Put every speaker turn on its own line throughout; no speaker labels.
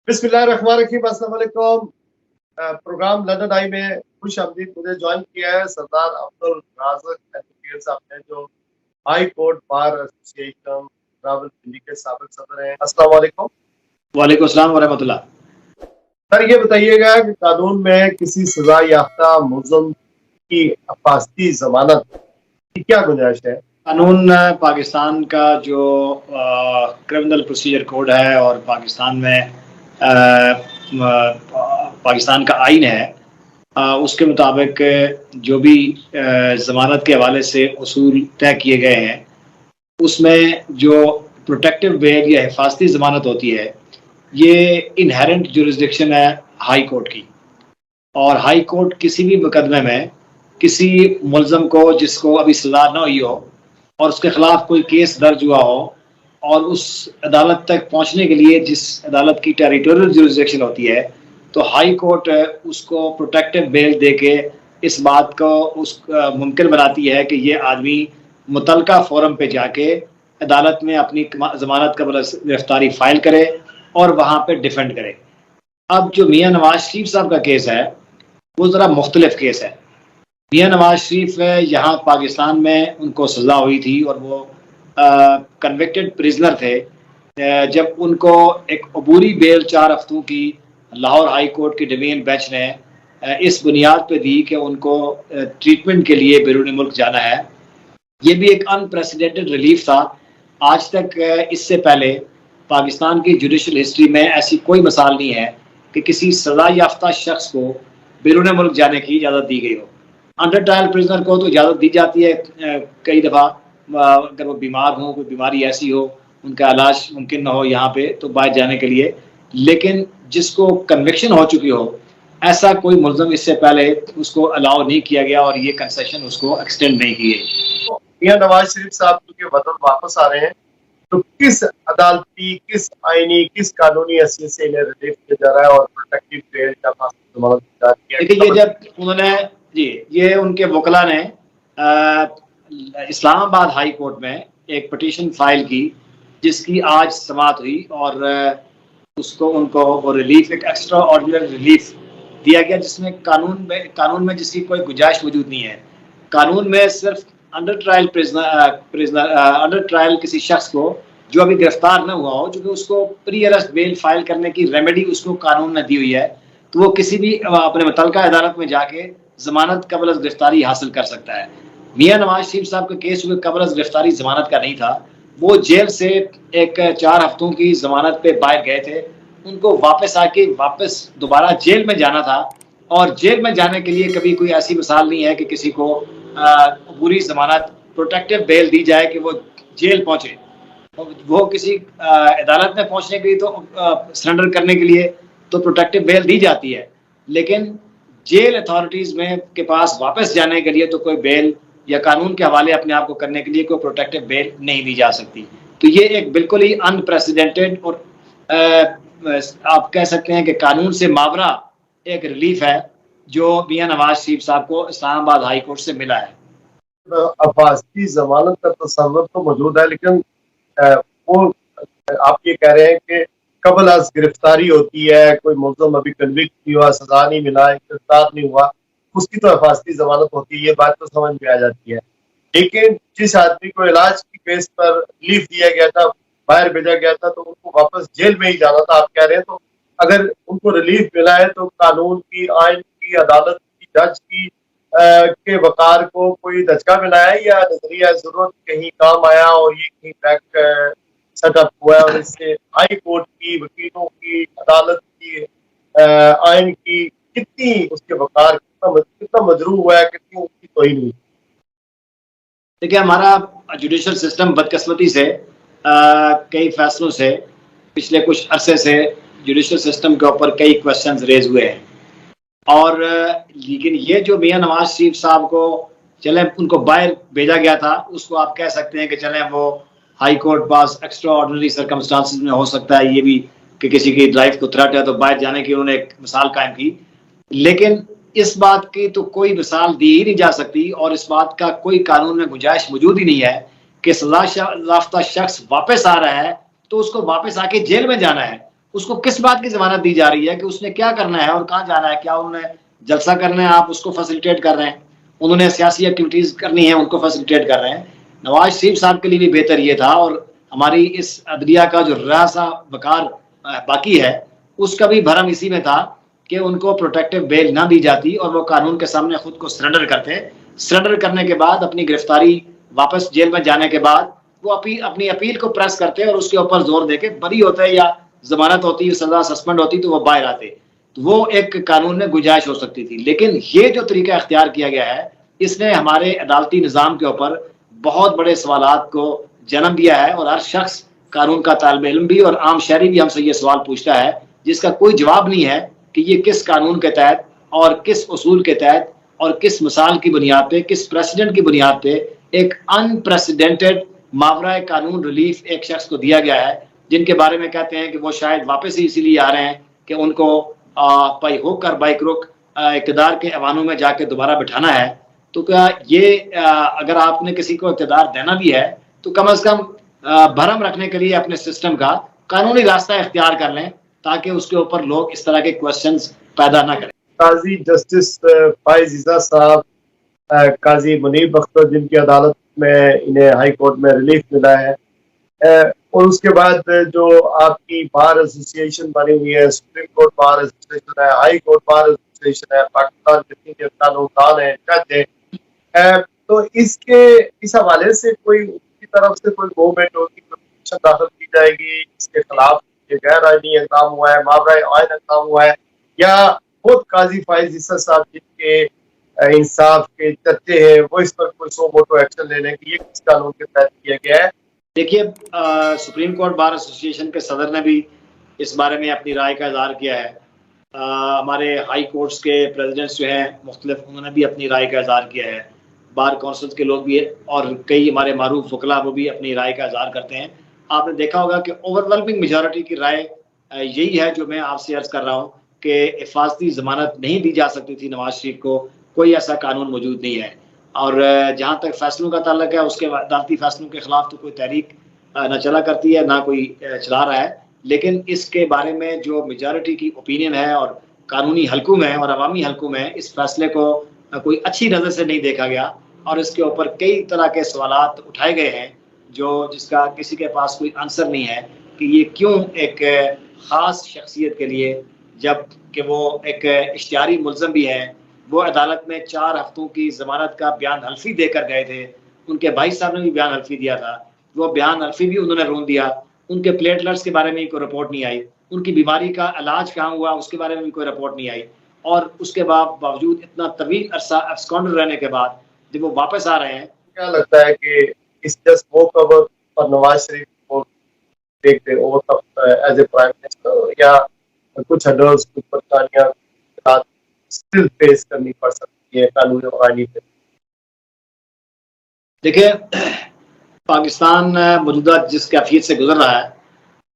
بسم اللہ الرحمن الرحیم. السلام علیکم. پروگرام لندن آئی میں خوش آمدید. مجھے جوائن کیا ہے سردار عبدالرازق ایڈوکیٹ صاحب نے، جو ہائی کورٹ بار ایسوسی ایشن راولپنڈی کے سابق صدر ہیں. السلام علیکم.
وعلیکم السلام ورحمۃ اللہ.
سر یہ بتائیے گا کہ قانون میں کسی سزا یافتہ ملزم کی حفاظتی ضمانت کی کیا گنجائش ہے؟
قانون پاکستان کا جو کرمنل پروسیجر کوڈ ہے اور پاکستان میں پاکستان کا آئین ہے، اس کے مطابق جو بھی ضمانت کے حوالے سے اصول طے کیے گئے ہیں، اس میں جو پروٹیکٹیو بیل یا حفاظتی ضمانت ہوتی ہے، یہ انہیرنٹ جورسڈکشن ہے ہائی کورٹ کی. اور ہائی کورٹ کسی بھی مقدمے میں کسی ملزم کو جس کو ابھی سزا نہ ہوئی ہو اور اس کے خلاف کوئی کیس درج ہوا ہو، اور اس عدالت تک پہنچنے کے لیے جس عدالت کی ٹیریٹوریل جورسڈکشن ہوتی ہے، تو ہائی کورٹ اس کو پروٹیکٹیو بیل دے کے اس بات کو ممکن بناتی ہے کہ یہ آدمی متعلقہ فورم پہ جا کے عدالت میں اپنی ضمانت قبل گرفتاری فائل کرے اور وہاں پہ ڈیفینڈ کرے. اب جو میاں نواز شریف صاحب کا کیس ہے وہ ذرا مختلف کیس ہے. میاں نواز شریف یہاں پاکستان میں ان کو سزا ہوئی تھی اور وہ کنوکٹڈ پریزنر تھے جب ان کو ایک عبوری بیل 4 ہفتوں کی لاہور ہائی کورٹ کی ڈویژن بینچ نے اس بنیاد پہ دی کہ ان کو ٹریٹمنٹ کے لیے بیرون ملک جانا ہے. یہ بھی ایک ان پریسیڈنٹڈ ریلیف تھا. آج تک اس سے پہلے پاکستان کی جوڈیشل ہسٹری میں ایسی کوئی مثال نہیں ہے کہ کسی سزا یافتہ شخص کو بیرون ملک جانے کی اجازت دی گئی ہو. انڈر ٹرائل پرزنر کو تو اجازت دی جاتی ہے کئی دفعہ، اگر وہ بیمار ہوں، کوئی بیماری ایسی ہو، ان کا علاج ممکن نہ ہو یہاں پہ، تو باہر جانے کے لیے. لیکن جس کو کنوکشن ہو چکی ہو، ایسا کوئی ملزم اس سے پہلے اس کو الاؤ نہیں کیا گیا اور یہ کنسیشن اس کو ایکسٹینڈ نہیں کی گئی.
میاں نواز شریف صاحب کیونکہ وطن واپس آ رہے ہیں، تو کس عدالتی، کس آئینی، کس قانونی حیثیت سے انہیں ریلیف کیا جا رہا ہے اور پروٹیکٹیو بیل کا ضمانت
دیکھیے، یہ جب انہوں نے یہ ان کے وکلا نے اسلام آباد ہائی کورٹ میں ایک پٹیشن فائل کی جس کی آج سماعت ہوئی، اور ان کو وہ ریلیف، ایک ایکسٹرا آرڈینری ریلیف دیا گیا، جس میں قانون میں جس کی کوئی گنجائش موجود نہیں ہے. قانون میں صرف انڈر ٹرائل کسی شخص کو جو ابھی گرفتار نہ ہوا ہو، چونکہ اس کو پری ارسٹ بیل فائل کرنے کی ریمیڈی اس کو قانون نے دی ہوئی ہے، تو وہ کسی بھی اپنے متعلقہ عدالت میں جا کے ضمانت قبل از گرفتاری حاصل کر سکتا ہے. میاں نواز شریف صاحب کا کیس چونکہ قبل از گرفتاری ضمانت کا نہیں تھا، وہ جیل سے ایک 4 ہفتوں کی ضمانت پہ باہر گئے تھے. ان کو واپس آ کے دوبارہ جیل میں جانا تھا، اور جیل میں جانے کے لیے کبھی کوئی ایسی مثال نہیں ہے کہ کسی کو پوری ضمانت پروٹیکٹیو بیل دی جائے کہ وہ جیل پہنچے. وہ کسی عدالت میں پہنچنے کے لیے تو سرنڈر کرنے کے لیے تو پروٹیکٹیو بیل دی جاتی ہے، لیکن جیل اتھارٹیز میں کے پاس واپس جانے کے لیے تو کوئی بیل یا قانون کے حوالے اپنے آپ کو کرنے کے لیے کوئی پروٹیکٹیو بیل نہیں دی جا سکتی. تو یہ ایک بالکل ہی ان پریسیڈنٹڈ اور آپ کہہ سکتے ہیں کہ قانون سے ماورا ایک ریلیف ہے جو میاں نواز شریف صاحب کو اسلام آباد ہائی کورٹ سے ملا ہے.
حفاظتی ضمانت کا تصور تو موجود ہے، لیکن وہ آپ یہ کہہ رہے ہیں کہ قبل از گرفتاری ہوتی ہے، کوئی ملزم ابھی کنوکٹ نہیں ہوا، سزا نہیں ملا، گرفتار نہیں ہوا، اس کی تو حفاظتی ضمانت ہوتی ہے. یہ بات تو سمجھ میں آ جاتی ہے. لیکن جس آدمی کو علاج کی بیس پر ریلیف دیا گیا تھا، باہر بھیجا گیا تھا، تو ان کو واپس جیل میں ہی جانا تھا. آپ کہہ رہے ہیں تو اگر ان کو ریلیف ملا ہے تو قانون کی، آئین کی، عدالت کی، جج کی کے وقار کو کوئی دھچکا ملا ہے، یا نظریہ ضرورت کہیں کام آیا اور یہ کہیں بیک سیٹ اپ ہوا ہے، اور اس سے ہائی کورٹ کی، وکیلوں کی، عدالت کی، آئین کی کتنی اس کے وقار کتنا مجروح ہوا ہے، کتنی اس کی توہین ہوئی؟
دیکھیے، ہمارا جوڈیشل سسٹم بدقسمتی سے کئی فیصلوں سے پچھلے کچھ عرصے سے جوڈیشل سسٹم کے اوپر کئی کوشچنز ریز ہوئے ہیں، اور لیکن یہ جو میاں نواز شریف صاحب کو چلیں ان کو باہر بھیجا گیا تھا، اس کو آپ کہہ سکتے ہیں کہ چلیں وہ ہائی کورٹ پاس ایکسٹرا آرڈنری سرکمسٹانسز میں ہو سکتا ہے یہ بھی کہ کسی کی لائف کو تھریٹ ہے تو باہر جانے کی انہوں نے ایک مثال قائم کی. لیکن اس بات کی تو کوئی مثال دی ہی نہیں جا سکتی، اور اس بات کا کوئی قانون میں گنجائش موجود ہی نہیں ہے کہ سزا یافتہ شخص واپس آ رہا ہے تو اس کو واپس آ کے جیل میں جانا ہے. اس کو کس بات کی ضمانت دی جا رہی ہے کہ اس نے کیا کرنا ہے اور کہاں جانا ہے؟ کیا انہوں نے جلسہ کرنا ہے، آپ اس کو فیسیلیٹیٹ کر رہے ہیں؟ انہوں نے سیاسی ایکٹیویٹیز کرنی ہے، ان کو فیسیلیٹیٹ کر رہے ہیں؟ نواز شریف صاحب کے لیے بھی بہتر یہ تھا، اور ہماری اس عدلیہ کا جو راسا بکار باقی ہے اس کا بھی بھرم اسی میں تھا کہ ان کو پروٹیکٹیو بیل نہ دی جاتی اور وہ قانون کے سامنے خود کو سرنڈر کرتے. سرنڈر کرنے کے بعد اپنی گرفتاری واپس جیل میں جانے کے بعد وہ اپنی اپیل کو پریس کرتے اور اس کے اوپر زور دے کے بری ہوتے یا ضمانت ہوتی، سزا سسپینڈ ہوتی تو وہ باہر آتے. وہ ایک قانون میں گنجائش ہو سکتی تھی. لیکن یہ جو طریقہ اختیار کیا گیا ہے اس نے ہمارے عدالتی نظام کے اوپر بہت بڑے سوالات کو جنم دیا ہے، اور ہر شخص قانون کا طالب علم بھی اور عام شہری بھی ہم سے یہ سوال پوچھتا ہے جس کا کوئی جواب نہیں ہے کہ یہ کس قانون کے تحت اور کس اصول کے تحت اور کس مثال کی بنیاد پہ، کس پریسیڈنٹ کی بنیاد پہ ایک ان پریسیڈنٹڈ ماورائے قانون ریلیف ایک شخص کو دیا گیا ہے، جن کے بارے میں کہتے ہیں کہ وہ شاید واپس ہی اسی لیے آ رہے ہیں کہ ان کو بائی ہوک اور بائی کروک اقتدار کے ایوانوں میں جا کے دوبارہ بٹھانا ہے. تو کیا یہ اگر آپ نے کسی کو اقتدار دینا بھی ہے تو کم از کم بھرم رکھنے کے لیے اپنے سسٹم کا قانونی راستہ اختیار کر لیں تاکہ اس کے اوپر لوگ اس طرح کے کوشچنز پیدا نہ کریں.
قاضی جسٹس فائز عیسیٰ صاحب، قاضی منیب اختر جن کی عدالت میں انہیں ہائی کورٹ میں ریلیف ملا ہے، اور اس کے بعد جو آپ کی بار ایسوسی ایشن بنی ہوئی ہے، سپریم کورٹ بار ایسوسی ایشن ہے، ہائی کورٹ بار ایسوسی ایشن ہے، پاکستان جتنی کے قانون دان ہیں، جج ہیں، تو اس حوالے سے کوئی ان کی طرف سے کوئی موومنٹ ہوگی، کوئی پٹیشن داخل کی جائے گی اس کے خلاف یہ غیر آئینی اقدام ہوا ہے، ماورائے آئین اقدام ہوا ہے، یا خود قاضی فائز عیسیٰ صاحب جن کے انصاف کے چرچے ہیں وہ اس پر کوئی سو موٹو ایکشن لے لیں کہ یہ کس قانون کے تحت کیا گیا ہے؟
دیکھیے، سپریم کورٹ بار ایسوسی ایشن کے صدر نے بھی اس بارے میں اپنی رائے کا اظہار کیا ہے. ہمارے ہائی کورٹس کے پریزیڈنٹس جو ہیں مختلف، انہوں نے بھی اپنی رائے کا اظہار کیا ہے. بار کونسلز کے لوگ بھی اور کئی ہمارے معروف وکلاء وہ بھی اپنی رائے کا اظہار کرتے ہیں. آپ نے دیکھا ہوگا کہ اوور ویلمنگ میجورٹی کی رائے یہی ہے جو میں آپ سے عرض کر رہا ہوں کہ حفاظتی ضمانت نہیں دی جا سکتی تھی نواز شریف کو، کوئی ایسا قانون موجود نہیں ہے. اور جہاں تک فیصلوں کا تعلق ہے، اس کے عدالتی فیصلوں کے خلاف تو کوئی تحریک نہ چلا کرتی ہے نہ کوئی چلا رہا ہے. لیکن اس کے بارے میں جو میجارٹی کی اوپینین ہے اور قانونی حلقوں میں اور عوامی حلقوں میں اس فیصلے کو کوئی اچھی نظر سے نہیں دیکھا گیا، اور اس کے اوپر کئی طرح کے سوالات اٹھائے گئے ہیں جس کا کسی کے پاس کوئی آنسر نہیں ہے کہ یہ کیوں ایک خاص شخصیت کے لیے، جب کہ وہ ایک اشتہاری ملزم بھی ہے، وہ عدالت میں 4 ہفتوں کی ضمانت کا بیان حلفی دے کر گئے تھے. ان کے بھائی صاحب نے بھی بیان حلفی دیا تھا، وہ بیان حلفی بھی انہوں نے رون دیا. ان کے پلیٹلٹس کے بارے میں کوئی رپورٹ نہیں آئی، ان کی بیماری کا علاج کہاں ہوا اس کے بارے میں بھی کوئی رپورٹ نہیں آئی. اور اس کے باوجود اتنا طویل عرصہ ایبسکونڈر رہنے کے بعد جب وہ واپس آ رہے ہیں،
کیا لگتا ہے کہ اس جسٹ واک اوور پر نواز شریف کو دیکھتے ایز اے پرائم منسٹر یا کچھ ہرڈلز، کچھ پریشانیاں اسٹل فیس کرنی پڑ سکتی ہے قانون اور آئینی پہ؟
دیکھیں، پاکستان موجودہ جس کیفیت سے گزر رہا ہے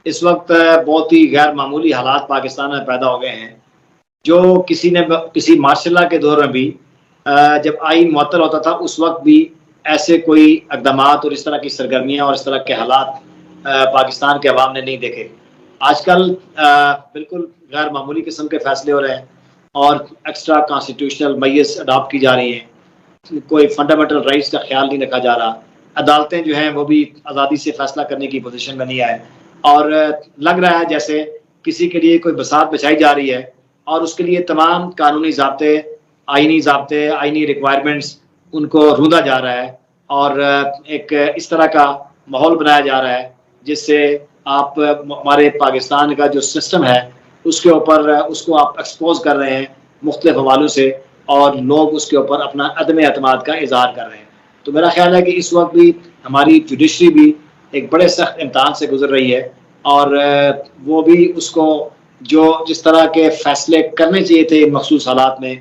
اس وقت بہت ہی غیر معمولی حالات پاکستان میں پیدا ہو گئے ہیں، جو کسی مارشل لا کے دور میں بھی جب آئین معطل ہوتا تھا اس وقت بھی ایسے کوئی اقدامات اور اس طرح کی سرگرمیاں اور اس طرح کے حالات پاکستان کے عوام نے نہیں دیکھے. آج کل بالکل غیر معمولی قسم کے فیصلے ہو رہے ہیں اور ایکسٹرا کانسٹیٹیوشنل میئرز اڈاپٹ کی جا رہی ہیں، کوئی فنڈامنٹل رائٹس کا خیال نہیں رکھا جا رہا. عدالتیں جو ہیں وہ بھی آزادی سے فیصلہ کرنے کی پوزیشن میں نہیں آئے، اور لگ رہا ہے جیسے کسی کے لیے کوئی بساط بچھائی جا رہی ہے اور اس کے لیے تمام قانونی ضابطے، آئینی ریکوائرمنٹس ان کو روندا جا رہا ہے، اور ایک اس طرح کا ماحول بنایا جا رہا ہے جس سے آپ ہمارے پاکستان کا جو سسٹم ہے اس کے اوپر اس کو آپ ایکسپوز کر رہے ہیں مختلف حوالوں سے، اور لوگ اس کے اوپر اپنا عدم اعتماد کا اظہار کر رہے ہیں. تو میرا خیال ہے کہ اس وقت بھی ہماری جوڈیشری بھی ایک بڑے سخت امتحان سے گزر رہی ہے، اور وہ بھی اس کو جس طرح کے فیصلے کرنے چاہیے تھے مخصوص حالات میں،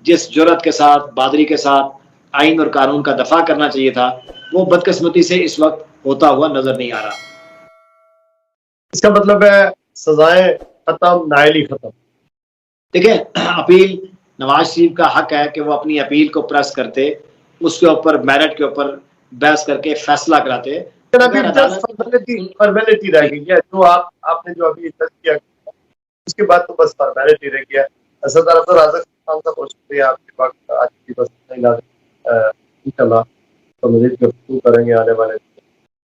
جس جرأت کے ساتھ، بہادری کے ساتھ آئین اور قانون کا دفاع کرنا چاہیے تھا، وہ بدقسمتی سے اس وقت ہوتا ہوا نظر نہیں آ رہا.
اس کا مطلب ہے سزائیں ختم، نااہلی ختم.
دیکھیں، اپیل نواز شریف کا حق ہے کہ وہ اپنی اپیل کو پریس کرتے، اس کے اوپر میرٹ کے اوپر بحث کر کے فیصلہ کراتے.
فارمیلٹی رہ گئی ہے جو آپ نے جو ابھی کیا اس کے بعد تو بس فارمیلٹی رہ گیا. سردار عبدالرازق خان صاحب بہت شکریہ آپ کے وقت آج کی بس ان شاء اللہ تو مزید گفتگو کریں گے آنے والے